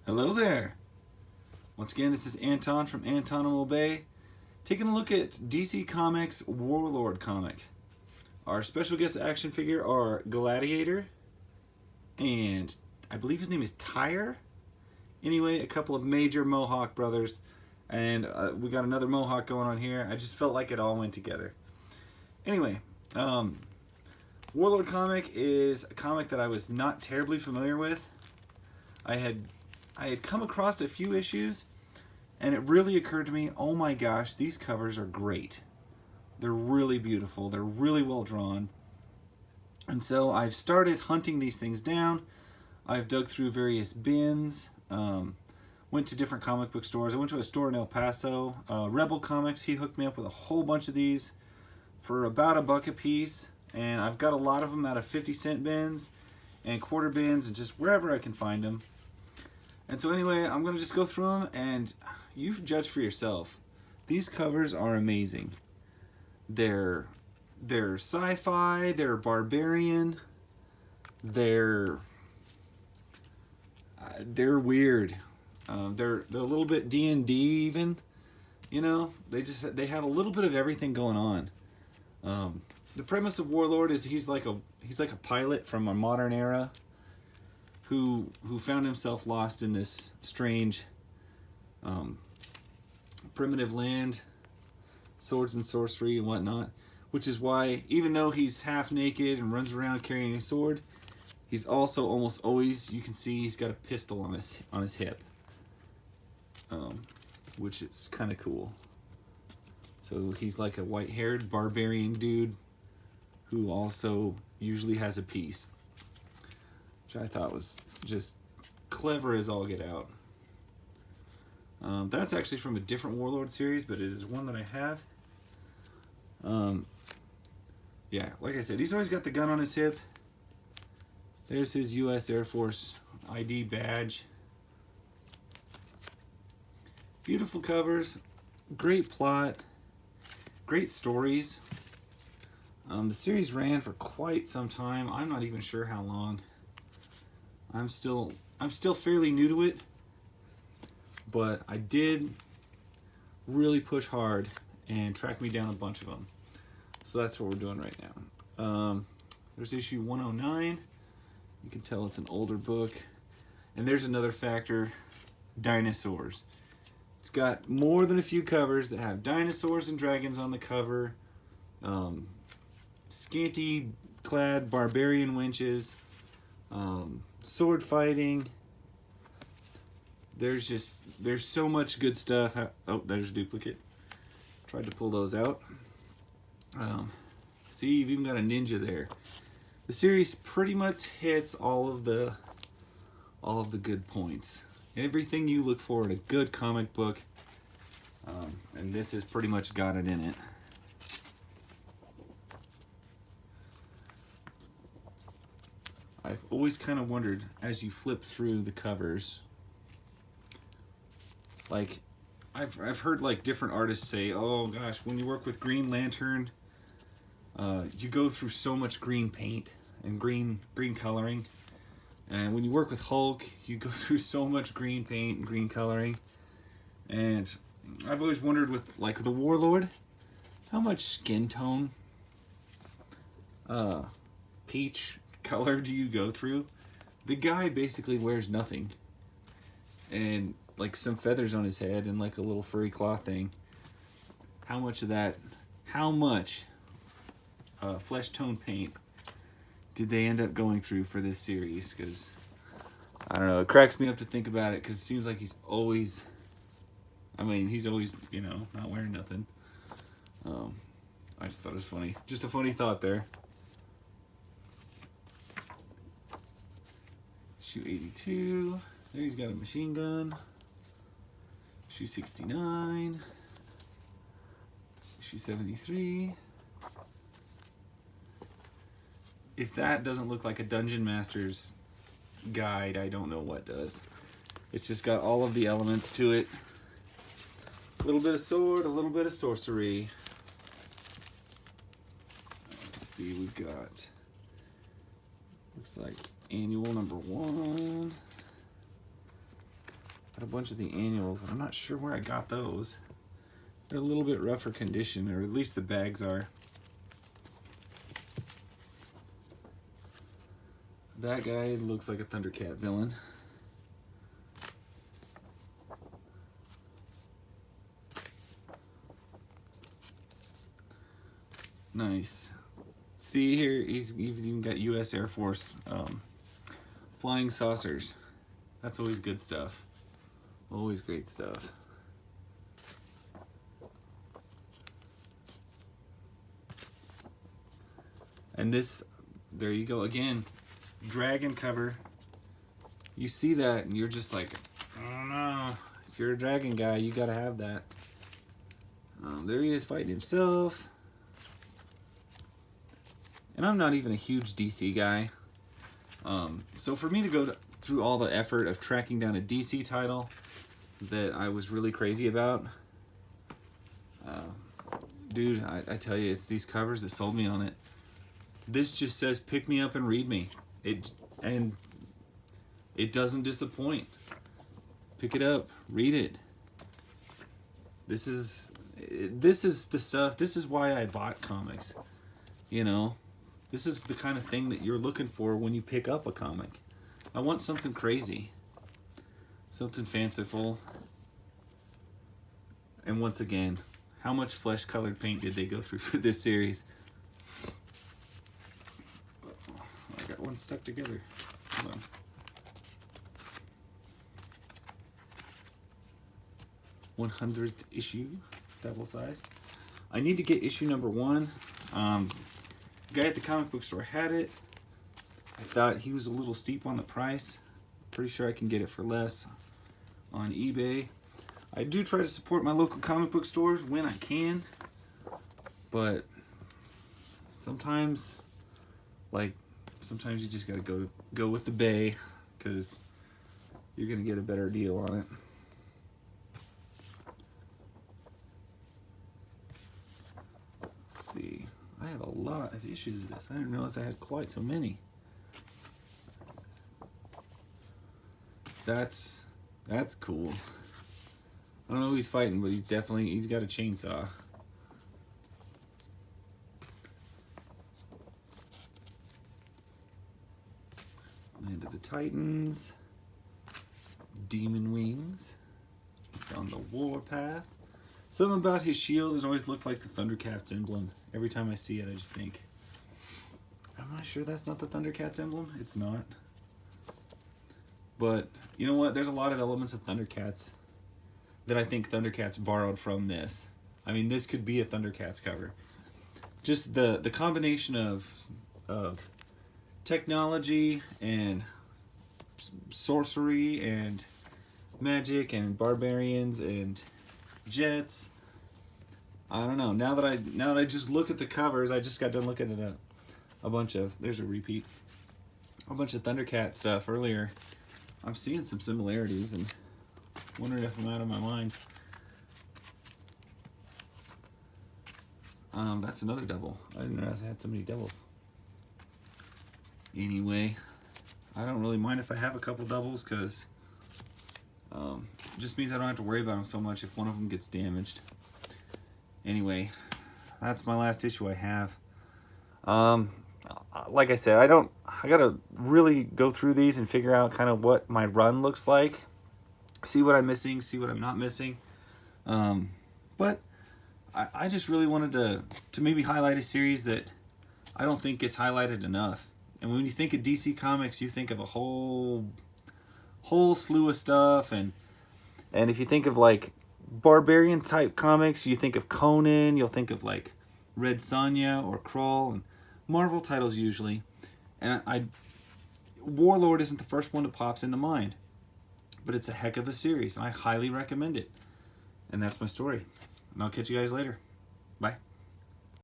Hello there. Once again, this is Anton from Anton Bay, taking a look at DC Comics Warlord comic. Our special guest action figure are Gladiator and I believe his name is Tyre. Anyway, a couple of major Mohawk brothers, and we got another Mohawk going on here. I just felt like it all went together. Anyway, Warlord comic is a comic that I was not terribly familiar with. I had come across a few issues, and it really occurred to me, oh my gosh, these covers are great. They're really beautiful. They're really well drawn. And so I've started hunting these things down. I've dug through various bins, went to different comic book stores. I went to a store in El Paso, Rebel Comics. He hooked me up with a whole bunch of these for about $1 a piece. And I've got a lot of them out of 50-cent bins and quarter bins and just wherever I can find them. And so anyway, I'm going to just go through them and you judge for yourself. These covers are amazing. They're sci-fi, they're barbarian, they're weird. They're a little bit D&D even. You know, they have a little bit of everything going on. The premise of Warlord is he's like a pilot from a modern era who found himself lost in this strange primitive land, swords and sorcery and whatnot, which is why even though he's half naked and runs around carrying a sword, he's also almost always, you can see he's got a pistol on his hip, which is kind of cool. So he's like a white-haired barbarian dude who also usually has a piece, which I thought was just clever as all get out. That's actually from a different Warlord series, but it is one that I have. Yeah, like I said, he's always got the gun on his hip. There's his U.S. Air Force ID badge. Beautiful covers, great plot, great stories. The series ran for quite some time. I'm not even sure how long. I'm still fairly new to it, but I did really push hard and track me down a bunch of them. So that's what we're doing right now. There's issue 109. You can tell it's an older book. And there's another factor, dinosaurs. It's got more than a few covers that have dinosaurs and dragons on the cover. Scanty clad barbarian wenches. Sword fighting. There's so much good stuff. Oh, there's a duplicate. Tried to pull those out. See, you've even got a ninja there. The series pretty much hits all of the good points. Everything you look for in a good comic book, and this has pretty much got it in it. I've always kind of wondered as you flip through the covers, like I've heard like different artists say, oh gosh, when you work with Green Lantern, you go through so much green paint and green coloring, and when you work with Hulk, you go through so much green paint and green coloring. And I've always wondered with like the Warlord, how much skin tone, peach color do you go through? The guy basically wears nothing, and like some feathers on his head and like a little furry claw thing. How much of that, flesh tone paint did they end up going through for this series? Because I don't know, it cracks me up to think about it, because it seems like he's always, you know, not wearing nothing. I just thought it was funny. Just a funny thought there. Issue 82. There he's got a machine gun. Issue 69. Issue 73. If that doesn't look like a Dungeon Master's guide, I don't know what does. It's just got all of the elements to it. A little bit of sword, a little bit of sorcery. Let's see, we've got, looks like annual number 1. Got a bunch of the annuals. I'm not sure where I got those. They're a little bit rougher condition, or at least the bags are. That guy looks like a Thundercat villain. Nice. See here, he's even got U.S. Air Force flying saucers. That's always good stuff. Always great stuff. And this, there you go again, dragon cover. You see that and you're just like, I don't know. If you're a dragon guy, you gotta have that. There he is fighting himself. And I'm not even a huge DC guy. So for me to go through all the effort of tracking down a DC title that I was really crazy about, dude, I tell you, it's these covers that sold me on it. This just says, pick me up and read me. And it doesn't disappoint. Pick it up, read it. This is the stuff, this is why I bought comics. You know, this is the kind of thing that you're looking for when you pick up a comic. I want something crazy, something fanciful. And once again, how much flesh colored paint did they go through for this series? I got one stuck together. Hold on. 100th issue, double sized. I need to get issue number 1. Guy at the comic book store had it. I thought he was a little steep on the price. Pretty sure I can get it for less on eBay. I do try to support my local comic book stores when I can, but sometimes you just gotta go with the Bay, because you're gonna get a better deal on it. Let's see. I have a lot of issues of this. I didn't realize I had quite so many. That's cool. I don't know who he's fighting, but he's got a chainsaw. Land of the Titans. Demon Wings. He's on the warpath. Something about his shield, it always looked like the Thundercats emblem. Every time I see it, I just think, am I sure that's not the Thundercats emblem? It's not. But, you know what? There's a lot of elements of Thundercats that I think Thundercats borrowed from this. I mean, this could be a Thundercats cover. Just the combination of technology and sorcery and magic and barbarians and jets. I don't know. Now that I just look at the covers, I just got done looking at a bunch of, there's a repeat, a bunch of Thundercat stuff earlier. I'm seeing some similarities and wondering if I'm out of my mind. That's another double. I didn't realize I had so many doubles. Anyway, I don't really mind if I have a couple doubles, because it just means I don't have to worry about them so much if one of them gets damaged. Anyway, that's my last issue I have. Like I said, I gotta really go through these and figure out kind of what my run looks like. See what I'm missing, see what I'm not missing. But I just really wanted to maybe highlight a series that I don't think gets highlighted enough. And when you think of DC Comics, you think of a whole slew of stuff. And if you think of like barbarian type comics, you think of Conan, you'll think of like Red Sonja or Krull, and Marvel titles usually. And Warlord isn't the first one that pops into mind, but it's a heck of a series, and I highly recommend it. And that's my story. And I'll catch you guys later. Bye.